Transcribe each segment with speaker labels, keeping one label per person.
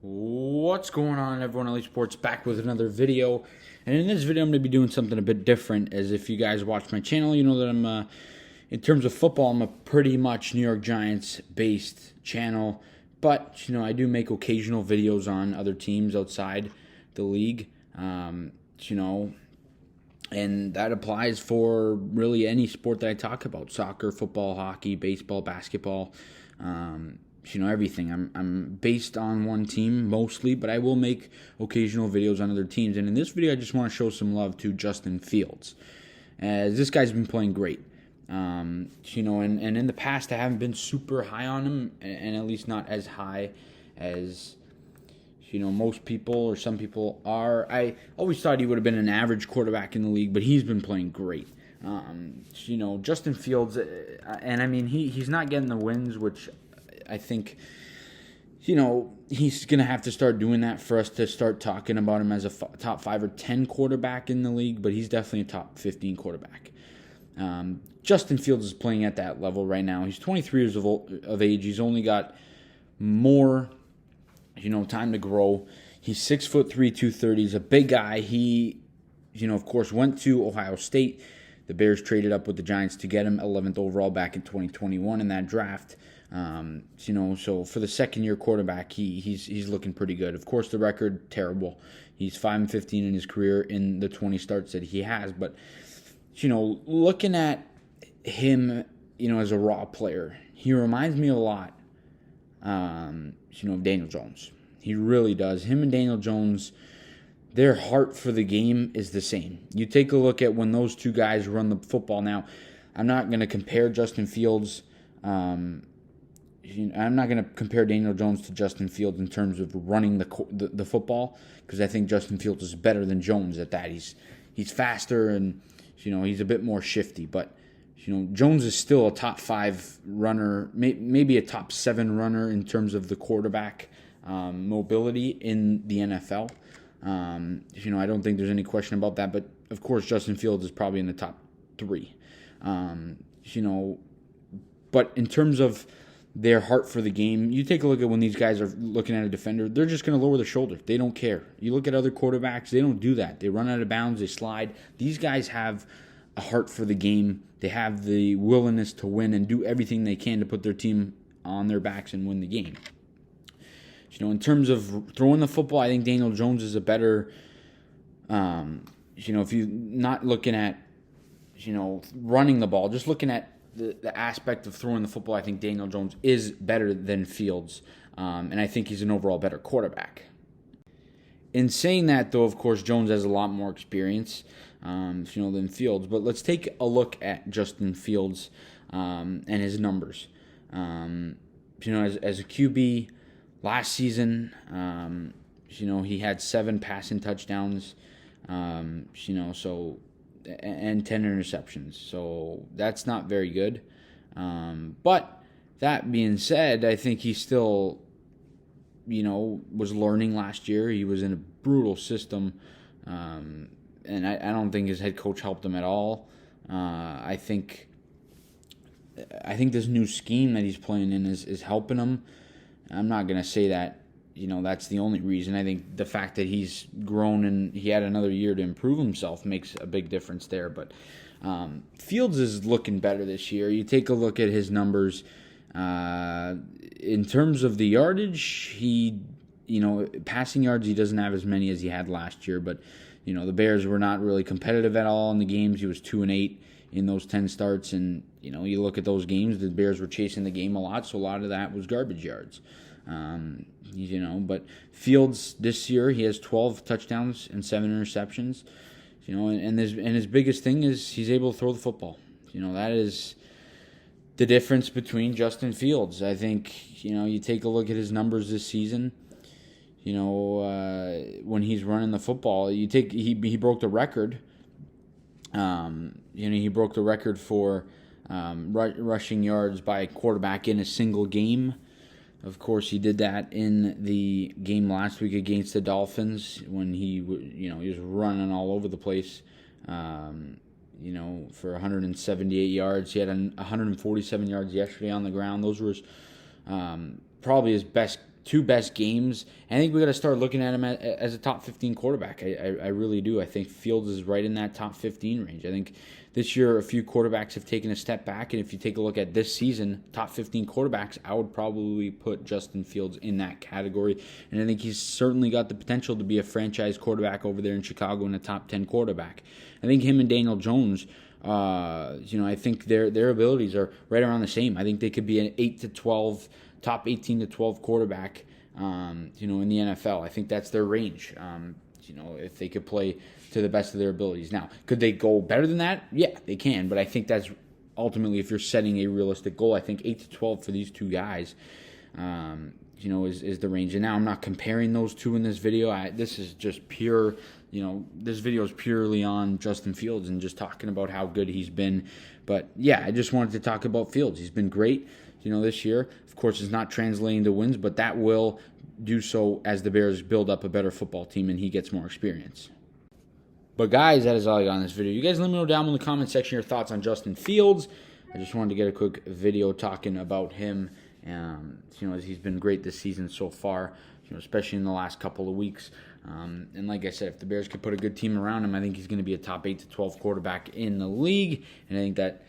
Speaker 1: What's going on, everyone? Elite Sports back with another video. And in this video, I'm going to be doing something a bit different. As if you guys watch my channel, you know that in terms of football, I'm a pretty much New York Giants-based channel. But, I do make occasional videos on other teams outside the league. And that applies for really any sport that I talk about. Soccer, football, hockey, baseball, basketball, everything. I'm based on one team mostly, but I will make occasional videos on other teams. And in this video, I just want to show some love to Justin Fields, as this guy's been playing great. And in the past, I haven't been super high on him, and at least not as high as most people or some people are. I always thought he would have been an average quarterback in the league, but he's been playing great. Justin Fields, and I mean, he's not getting the wins, which I think, he's going to have to start doing that for us to start talking about him as a top 5 or 10 quarterback in the league, but he's definitely a top 15 quarterback. Justin Fields is playing at that level right now. He's 23 years of age. He's only got more time to grow. He's 6'3", 230. He's a big guy. He, of course, went to Ohio State. The Bears traded up with the Giants to get him 11th overall back in 2021 in that draft. So for the second-year quarterback, he's looking pretty good. Of course, the record, terrible. He's 5-15 in his career in the 20 starts that he has. But, looking at him, as a raw player, he reminds me a lot of Daniel Jones. He really does. Him and Daniel Jones, their heart for the game is the same. You take a look at when those two guys run the football. Now, I'm not going to compare Justin Fields. I'm not going to compare Daniel Jones to Justin Fields in terms of running the football, because I think Justin Fields is better than Jones at that. He's faster and he's a bit more shifty, but Jones is still a top 5 runner, maybe a top 7 runner in terms of the quarterback mobility in the NFL. I don't think there's any question about that, but of course Justin Fields is probably in the top 3. But in terms of their heart for the game, you take a look at when these guys are looking at a defender, they're just going to lower their shoulder. They don't care. You look at other quarterbacks, they don't do that. They run out of bounds, they slide. These guys have a heart for the game. They have the willingness to win and do everything they can to put their team on their backs and win the game. In terms of throwing the football, I think Daniel Jones is a better, if you're not looking at, running the ball, just looking at the aspect of throwing the football, I think Daniel Jones is better than Fields, and I think he's an overall better quarterback. In saying that, though, of course, Jones has a lot more experience, than Fields. But let's take a look at Justin Fields and his numbers. As a QB last season, he had 7 passing touchdowns, and 10 interceptions. So that's not very good. But that being said, I think he still, was learning last year. He was in a brutal system, and I don't think his head coach helped him at all. I think this new scheme that he's playing in is helping him. I'm not going to say that, that's the only reason. I think the fact that he's grown and he had another year to improve himself makes a big difference there. But Fields is looking better this year. You take a look at his numbers. In terms of the yardage, passing yards, he doesn't have as many as he had last year. But, the Bears were not really competitive at all in the games. He was 2-8 in those 10 starts. And, you look at those games, the Bears were chasing the game a lot. So a lot of that was garbage yards. But Fields this year, he has 12 touchdowns and 7 interceptions. And his biggest thing is he's able to throw the football. That is the difference between Justin Fields. I think, you take a look at his numbers this season, when he's running the football, he broke the record. He broke the record for rushing yards by a quarterback in a single game. Of course, he did that in the game last week against the Dolphins when he was running all over the place. For 178 yards. He had 147 yards yesterday on the ground. Those were probably his best two best games. I think we got to start looking at him as a top 15 quarterback. I really do. I think Fields is right in that top 15 range. I think this year a few quarterbacks have taken a step back, and if you take a look at this season, top 15 quarterbacks, I would probably put Justin Fields in that category. And I think he's certainly got the potential to be a franchise quarterback over there in Chicago and a top 10 quarterback. I think him and Daniel Jones, I think their abilities are right around the same. I think they could be an 8 to 12, top 18 to 12 quarterback, in the NFL. I think that's their range. If they could play to the best of their abilities. Now, could they go better than that? Yeah, they can. But I think that's ultimately, if you're setting a realistic goal, I think 8 to 12 for these two guys, is the range. And now I'm not comparing those two in this video. This is just pure. This video is purely on Justin Fields and just talking about how good he's been. But yeah, I just wanted to talk about Fields. He's been great, this year. Of course, it's not translating to wins, but that will do so as the Bears build up a better football team and he gets more experience. But guys, that is all I got on this video. You guys let me know down in the comment section your thoughts on Justin Fields. I just wanted to get a quick video talking about him. As he's been great this season so far, especially in the last couple of weeks. And like I said, if the Bears could put a good team around him, I think he's going to be a top 8 to 12 quarterback in the league. And I think that,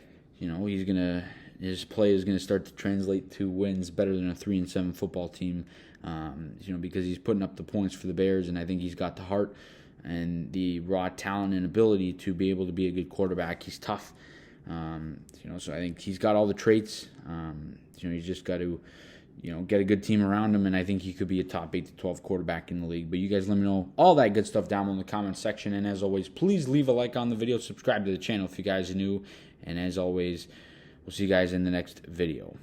Speaker 1: his play is going to start to translate to wins better than a 3-7 football team. Because he's putting up the points for the Bears, and I think he's got the heart and the raw talent and ability to be able to be a good quarterback. He's tough. So I think he's got all the traits. He's just got to, get a good team around him, and I think he could be a top 8 to 12 quarterback in the league. But you guys let me know all that good stuff down in the comment section. And as always, please leave a like on the video. Subscribe to the channel if you guys are new. And as always, we'll see you guys in the next video.